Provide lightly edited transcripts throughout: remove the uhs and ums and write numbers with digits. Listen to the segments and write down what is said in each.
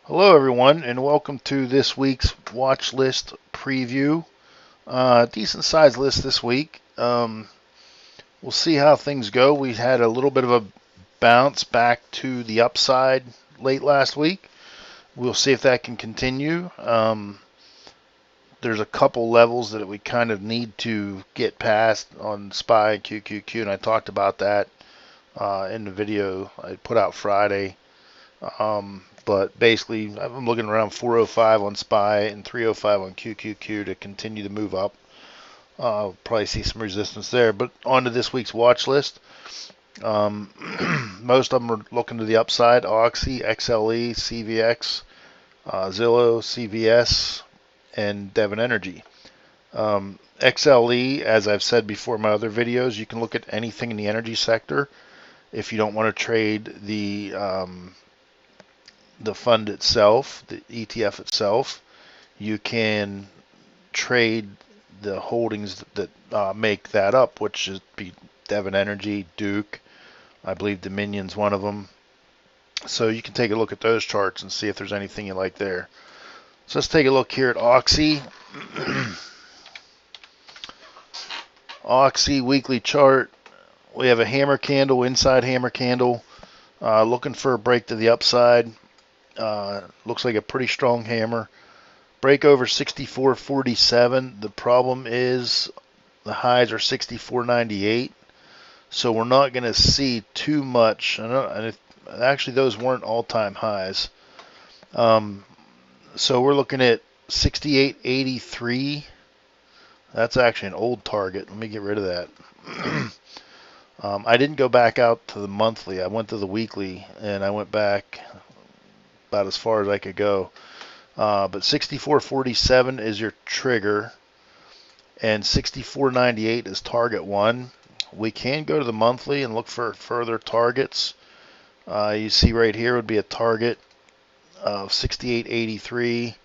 Hello, everyone, and welcome to this week's watch list preview. Decent sized list this week. We'll see how things go. We had a little bit of a bounce back to the upside late last week. We'll see if that can continue. There's a couple levels that we kind of need to get past on SPY and QQQ, and I talked about that in the video I put out Friday. But basically, I'm looking around 405 on SPY and 305 on QQQ to continue to move up. Probably see some resistance there. But on to this week's watch list. Most of them are looking to the upside. Oxy, XLE, CVX, Zillow, CVS, and Devon Energy. XLE, as I've said before in my other videos, you can look at anything in the energy sector if you don't want to trade the fund itself, the ETF itself. You can trade the holdings that make that up, which is be Devon Energy, Duke, I believe Dominion's one of them. So you can take a look at those charts and see if there's anything you like there. So let's take a look here at Oxy. Oxy weekly chart. We have a hammer candle, inside hammer candle, looking for a break to the upside. Looks like a pretty strong hammer. Break over 64.47. The problem is the highs are 64.98, so we're not going to see too much. Actually, those weren't all-time highs. So we're looking at 68.83. That's actually an old target. Let me get rid of that. I didn't go back out to the monthly. I went to the weekly, and I went back about as far as I could go. But 64.47 is your trigger, and 64.98 is target one. We can go to the monthly and look for further targets. You see right here would be a target of 68.83.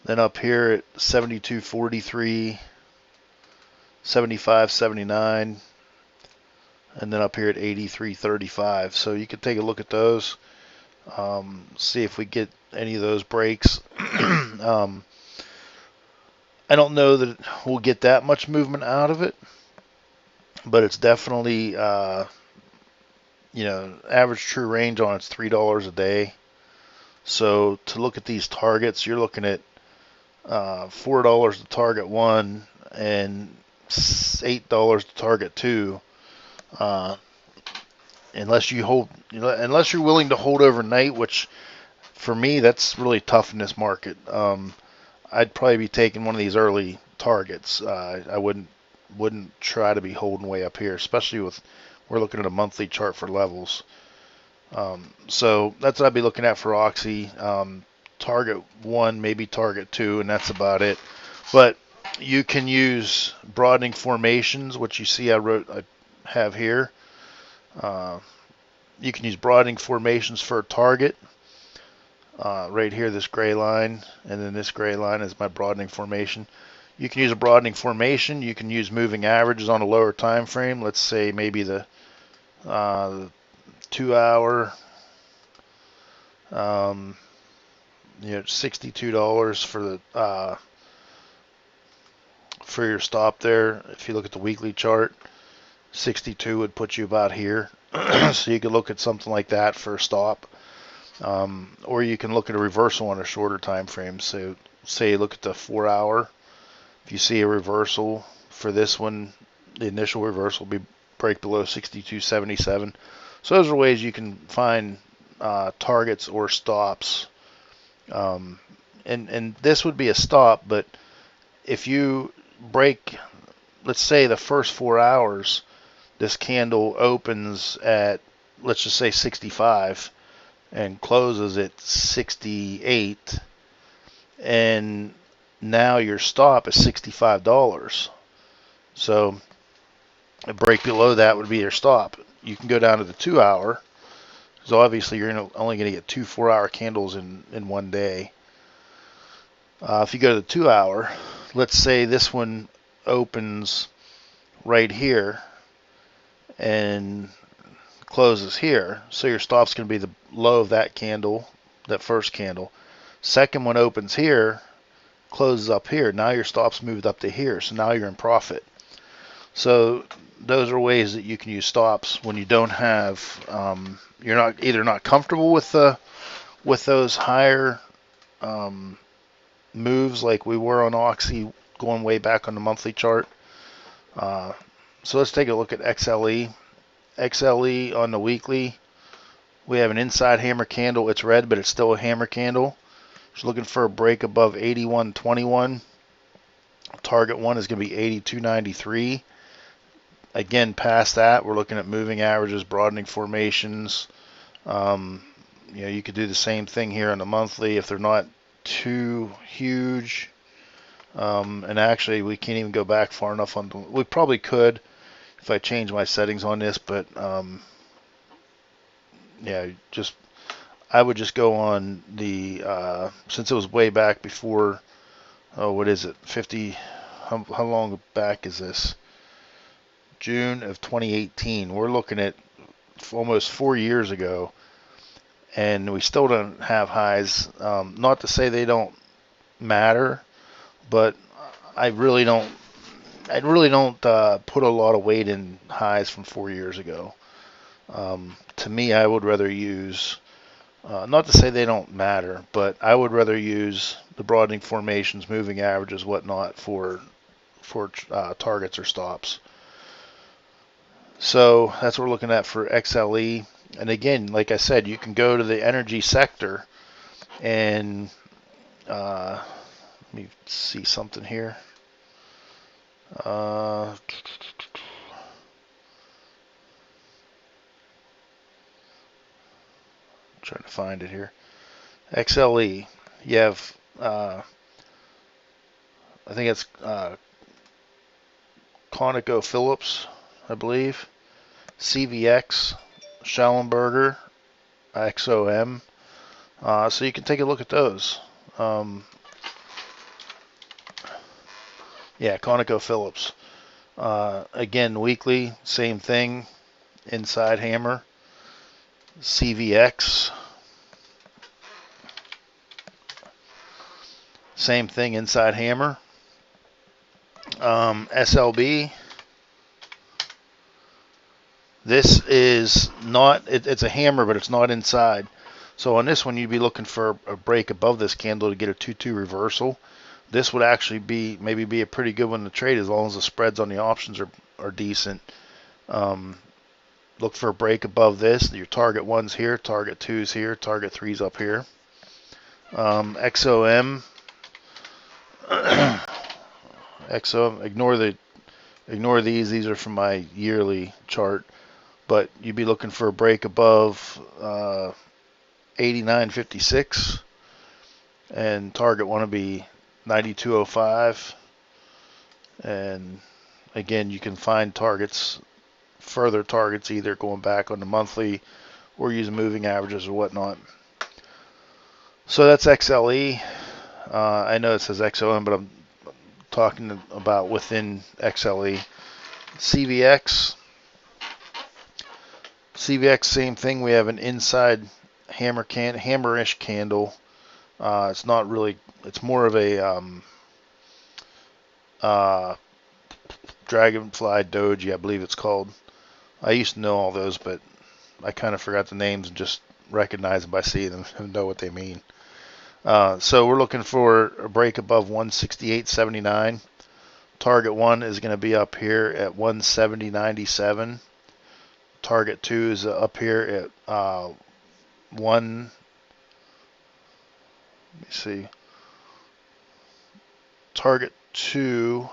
Then up here at 72.43, 75.79, and then up here at 83.35. So you can take a look at those. See if we get any of those breaks. I don't know that we'll get that much movement out of it, but it's definitely, average true range on it's $3 a day. So to look at these targets, you're looking at $4 to target one and $8 to target two. Unless you're willing to hold overnight, which for me that's really tough in this market. I'd probably be taking one of these early targets. I wouldn't try to be holding way up here, especially with we're looking at a monthly chart for levels. So that's what I'd be looking at for Oxy. Target one, maybe target two, and that's about it. But you can use broadening formations, which you see I have here. You can use broadening formations for a target. Right here, this gray line, and then this gray line is my broadening formation. You can use a broadening formation. You can use moving averages on a lower time frame. Let's say maybe the 2 hour, $62 for the for your stop there. If you look at the weekly chart, 62 would put you about here. So you could look at something like that for a stop. Or you can look at a reversal on a shorter time frame. So say look at the 4 hour. If you see a reversal for this one, the initial reversal will be break below 62.77. So those are ways you can find targets or stops. And this would be a stop, but if you break, let's say the first 4 hours, this candle opens at, let's just say 65 and closes at 68, and now your stop is $65. So a break below that would be your stop. You can go down to the 2 hour, because obviously you're only going to get 2 4-hour candles in one day. If you go to the 2 hour, let's say this one opens right here and closes here, so your stop's going to be the low of that candle that first candle. Second one opens here, closes up here. Now your stop's moved up to here, so now you're in profit. So those are ways that you can use stops when you don't have, you're not either not comfortable with those higher moves like we were on Oxy going way back on the monthly chart. So let's take a look at XLE. XLE on the weekly, we have an inside hammer candle. It's red, but it's still a hammer candle. Just looking for a break above 81.21. Target one is going to be 82.93. Again, past that, we're looking at moving averages, broadening formations. You could do the same thing here on the monthly if they're not too huge. And actually, we can't even go back far enough on. We probably could if I change my settings on this, but yeah, I would just go on the since it was way back before. Oh, what is it? 50. How long back is this? June of 2018. We're looking at almost 4 years ago, and we still don't have highs. Not to say they don't matter, but I really don't put a lot of weight in highs from 4 years ago. To me, I would rather use, not to say they don't matter, but I would rather use the broadening formations, moving averages, whatnot for targets or stops. So that's what we're looking at for XLE. And again, like I said, you can go to the energy sector and let me see something here. Trying to find it here. XLE. You have, I think it's ConocoPhillips, I believe. CVX, Schellenberger, XOM. So you can take a look at those. Yeah, ConocoPhillips. Again, weekly, same thing. Inside hammer. CVX. Same thing, inside hammer. SLB. This is not, it's a hammer, but it's not inside. So on this one, you'd be looking for a break above this candle to get a 2-2 reversal. This would actually maybe be a pretty good one to trade as long as the spreads on the options are decent. Look for a break above this. Your target one's here, target two's here, target three's up here. XOM. XOM. Ignore these. These are from my yearly chart. But you'd be looking for a break above 89.56, and target one to be 92.05. And again, you can find further targets, either going back on the monthly or using moving averages or whatnot. So that's XLE. I know it says XOM, but I'm talking about within XLE. CVX, same thing. We have an inside hammerish candle. It's not really. It's more of a dragonfly doji, I believe it's called. I used to know all those, but I kind of forgot the names and just recognize them by seeing them and know what they mean. So we're looking for a break above 168.79. Target one is going to be up here at 170.97. Target two is up here at 1. Let me see. Target two,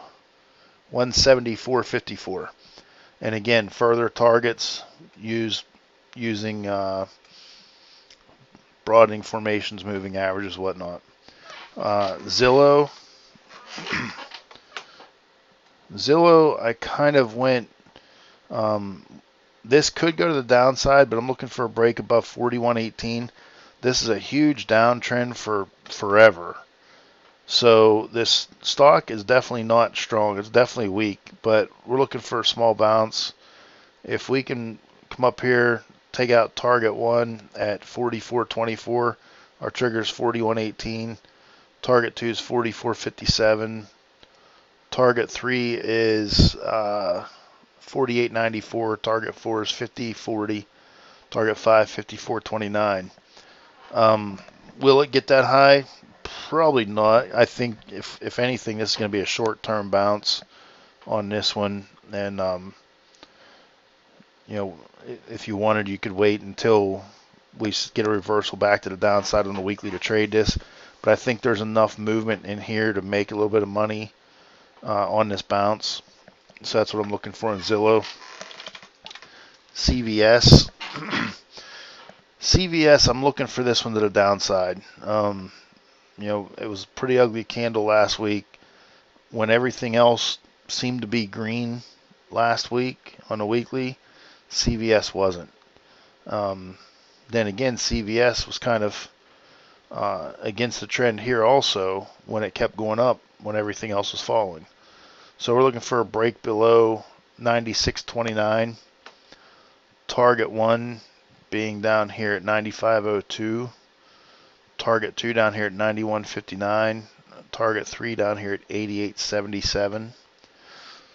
174.54. And again, further targets using broadening formations, moving averages, whatnot. Zillow. Zillow, I kind of went. This could go to the downside, but I'm looking for a break above 41.18. This is a huge downtrend for forever. So this stock is definitely not strong. It's definitely weak, but we're looking for a small bounce. If we can come up here, take out target one at 44.24, Our trigger is 41.18. Target 2 is 44.57. Target 3 is 48.94. Target 4 is 50.40. Target 5, 54.29. Will it get that high? Probably not. I think if anything, this is going to be a short-term bounce on this one. And if you wanted, you could wait until we get a reversal back to the downside on the weekly to trade this. But I think there's enough movement in here to make a little bit of money on this bounce. So that's what I'm looking for in Zillow. CVS. CVS, I'm looking for this one to the downside. It was a pretty ugly candle last week when everything else seemed to be green last week on a weekly. CVS wasn't. Then again, CVS was kind of against the trend here also when it kept going up when everything else was falling. So we're looking for a break below 96.29. Target 1 being down here at 95.02. Target 2 down here at 91.59. Target 3 down here at 88.77.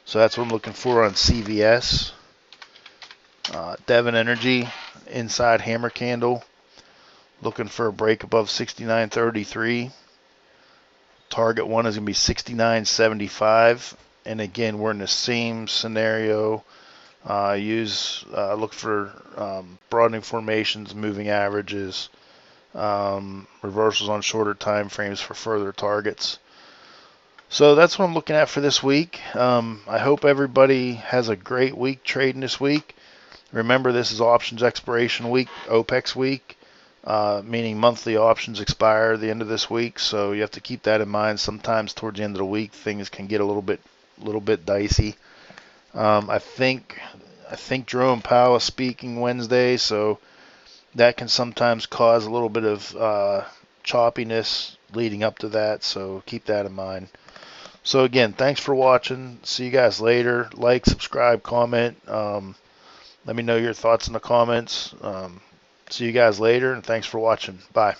So that's what I'm looking for on CVS. Devon Energy, inside hammer candle, looking for a break above 69.33. Target 1 is going to be 69.75. And again, we're in the same scenario. Look for broadening formations, moving averages, reversals on shorter time frames for further targets. So that's what I'm looking at for this week. I hope everybody has a great week trading this week. Remember, this is options expiration week, OPEX week, meaning monthly options expire at the end of this week. So you have to keep that in mind. Sometimes towards the end of the week, things can get a little bit dicey. I think Jerome Powell is speaking Wednesday, so that can sometimes cause a little bit of choppiness leading up to that. So keep that in mind. So again, thanks for watching. See you guys later. Like, subscribe, comment. Let me know your thoughts in the comments. See you guys later, and thanks for watching. Bye.